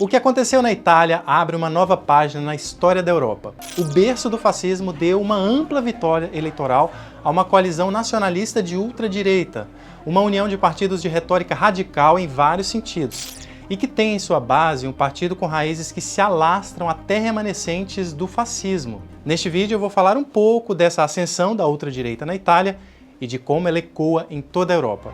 O que aconteceu na Itália abre uma nova página na história da Europa. O berço do fascismo deu uma ampla vitória eleitoral a uma coalizão nacionalista de ultradireita, uma união de partidos de retórica radical em vários sentidos, e que tem em sua base um partido com raízes que se alastram até remanescentes do fascismo. Neste vídeo eu vou falar um pouco dessa ascensão da ultradireita na Itália e de como ela ecoa em toda a Europa.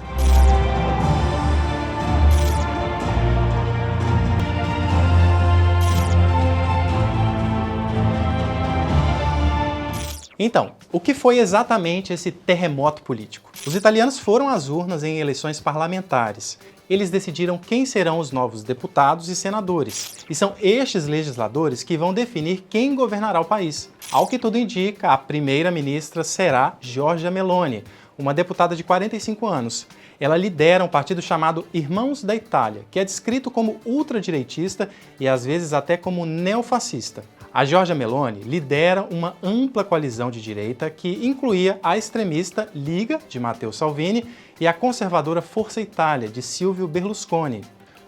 Então, o que foi exatamente esse terremoto político? Os italianos foram às urnas em eleições parlamentares. Eles decidiram quem serão os novos deputados e senadores. E são estes legisladores que vão definir quem governará o país. Ao que tudo indica, a primeira-ministra será Giorgia Meloni, uma deputada de 45 anos. Ela lidera um partido chamado Irmãos da Itália, que é descrito como ultradireitista e às vezes até como neofascista. A Giorgia Meloni lidera uma ampla coalizão de direita que incluía a extremista Liga, de Matteo Salvini, e a conservadora Força Itália, de Silvio Berlusconi.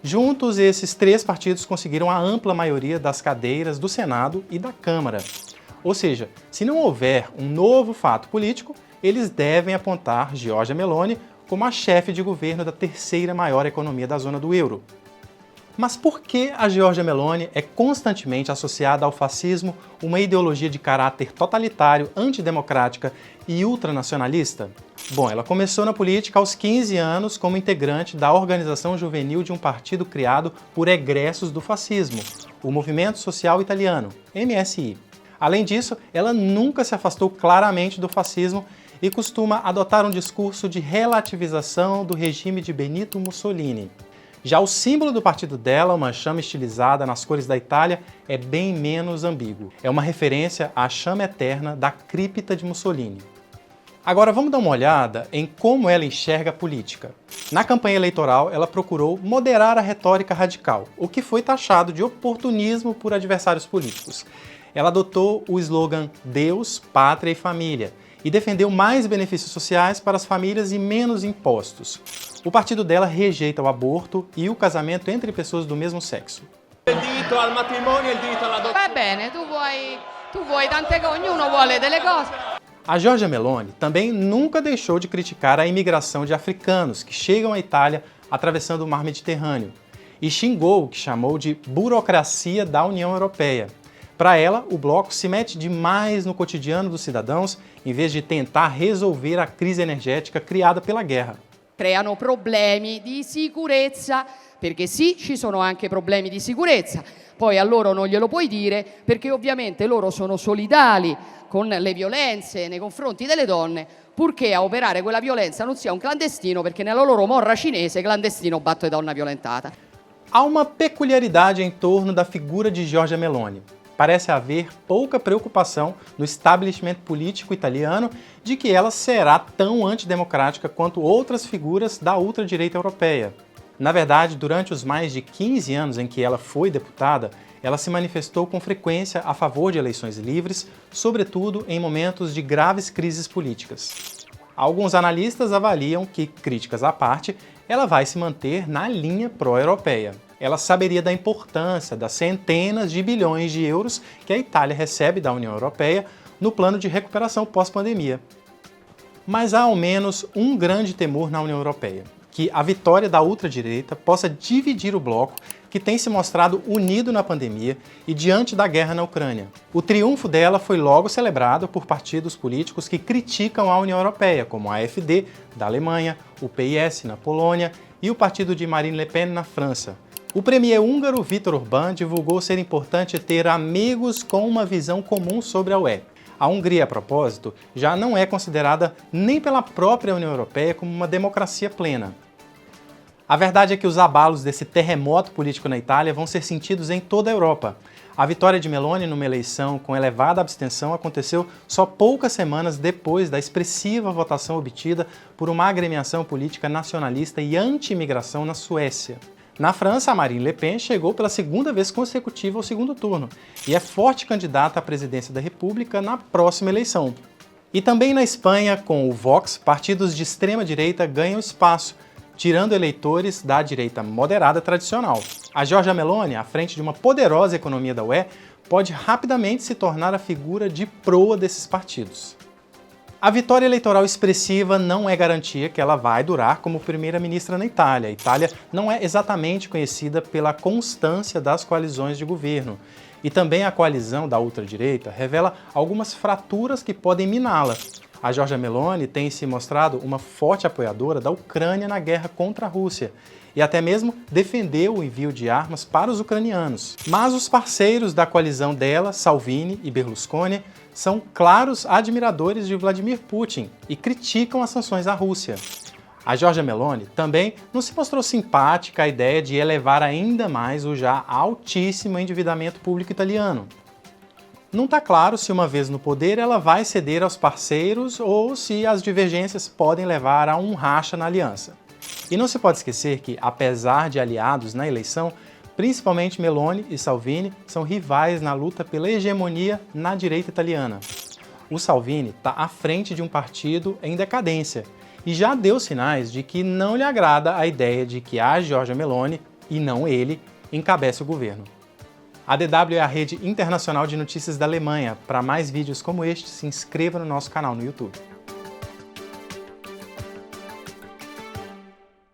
Juntos, esses três partidos conseguiram a ampla maioria das cadeiras do Senado e da Câmara. Ou seja, se não houver um novo fato político, eles devem apontar Giorgia Meloni como a chefe de governo da terceira maior economia da zona do euro. Mas por que a Giorgia Meloni é constantemente associada ao fascismo, uma ideologia de caráter totalitário, antidemocrática e ultranacionalista? Bom, ela começou na política aos 15 anos como integrante da organização juvenil de um partido criado por egressos do fascismo, o Movimento Social Italiano, MSI. Além disso, ela nunca se afastou claramente do fascismo e costuma adotar um discurso de relativização do regime de Benito Mussolini. Já o símbolo do partido dela, uma chama estilizada nas cores da Itália, é bem menos ambíguo. É uma referência à chama eterna da cripta de Mussolini. Agora vamos dar uma olhada em como ela enxerga a política. Na campanha eleitoral, ela procurou moderar a retórica radical, o que foi taxado de oportunismo por adversários políticos. Ela adotou o slogan Deus, Pátria e Família e defendeu mais benefícios sociais para as famílias e menos impostos. O partido dela rejeita o aborto e o casamento entre pessoas do mesmo sexo. Va bene, tu vuoi tante cose, ognuno vuole delle cose. A Giorgia Meloni também nunca deixou de criticar a imigração de africanos que chegam à Itália atravessando o mar Mediterrâneo e xingou o que chamou de burocracia da União Europeia. Para ela, o bloco se mete demais no cotidiano dos cidadãos em vez de tentar resolver a crise energética criada pela guerra. Creano problemi di sicurezza, perché sì, ci sono anche problemi di sicurezza. Poi a loro non glielo puoi dire, perché ovviamente loro sono solidali con le violenze nei confronti delle donne, purché a operare quella violenza non sia un clandestino, perché nella loro morra cinese clandestino batte donna violentata. Há uma peculiaridade em torno da figura de Giorgia Meloni. Parece haver pouca preocupação no establishment político italiano de que ela será tão antidemocrática quanto outras figuras da ultradireita europeia. Na verdade, durante os mais de 15 anos em que ela foi deputada, ela se manifestou com frequência a favor de eleições livres, sobretudo em momentos de graves crises políticas. Alguns analistas avaliam que, críticas à parte, ela vai se manter na linha pró-europeia. Ela saberia da importância das centenas de bilhões de euros que a Itália recebe da União Europeia no plano de recuperação pós-pandemia. Mas há ao menos um grande temor na União Europeia, que a vitória da ultradireita possa dividir o bloco que tem se mostrado unido na pandemia e diante da guerra na Ucrânia. O triunfo dela foi logo celebrado por partidos políticos que criticam a União Europeia, como a AfD da Alemanha, o PIS na Polônia e o partido de Marine Le Pen na França. O premier húngaro Viktor Orbán divulgou ser importante ter amigos com uma visão comum sobre a UE. A Hungria, a propósito, já não é considerada nem pela própria União Europeia como uma democracia plena. A verdade é que os abalos desse terremoto político na Itália vão ser sentidos em toda a Europa. A vitória de Meloni numa eleição com elevada abstenção aconteceu só poucas semanas depois da expressiva votação obtida por uma agremiação política nacionalista e anti-imigração na Suécia. Na França, a Marine Le Pen chegou pela segunda vez consecutiva ao segundo turno e é forte candidata à presidência da República na próxima eleição. E também na Espanha, com o Vox, partidos de extrema-direita ganham espaço, tirando eleitores da direita moderada tradicional. A Giorgia Meloni, à frente de uma poderosa economia da UE, pode rapidamente se tornar a figura de proa desses partidos. A vitória eleitoral expressiva não é garantia que ela vai durar como primeira-ministra na Itália. A Itália não é exatamente conhecida pela constância das coalizões de governo. E também a coalizão da ultradireita revela algumas fraturas que podem miná-la. A Giorgia Meloni tem se mostrado uma forte apoiadora da Ucrânia na guerra contra a Rússia e até mesmo defendeu o envio de armas para os ucranianos. Mas os parceiros da coalizão dela, Salvini e Berlusconi, são claros admiradores de Vladimir Putin e criticam as sanções à Rússia. A Giorgia Meloni também não se mostrou simpática à ideia de elevar ainda mais o já altíssimo endividamento público italiano. Não está claro se, uma vez no poder, ela vai ceder aos parceiros ou se as divergências podem levar a um racha na aliança. E não se pode esquecer que, apesar de aliados na eleição, principalmente Meloni e Salvini são rivais na luta pela hegemonia na direita italiana. O Salvini está à frente de um partido em decadência e já deu sinais de que não lhe agrada a ideia de que a Giorgia Meloni, e não ele, encabece o governo. A DW é a rede internacional de notícias da Alemanha. Para mais vídeos como este, se inscreva no nosso canal no YouTube.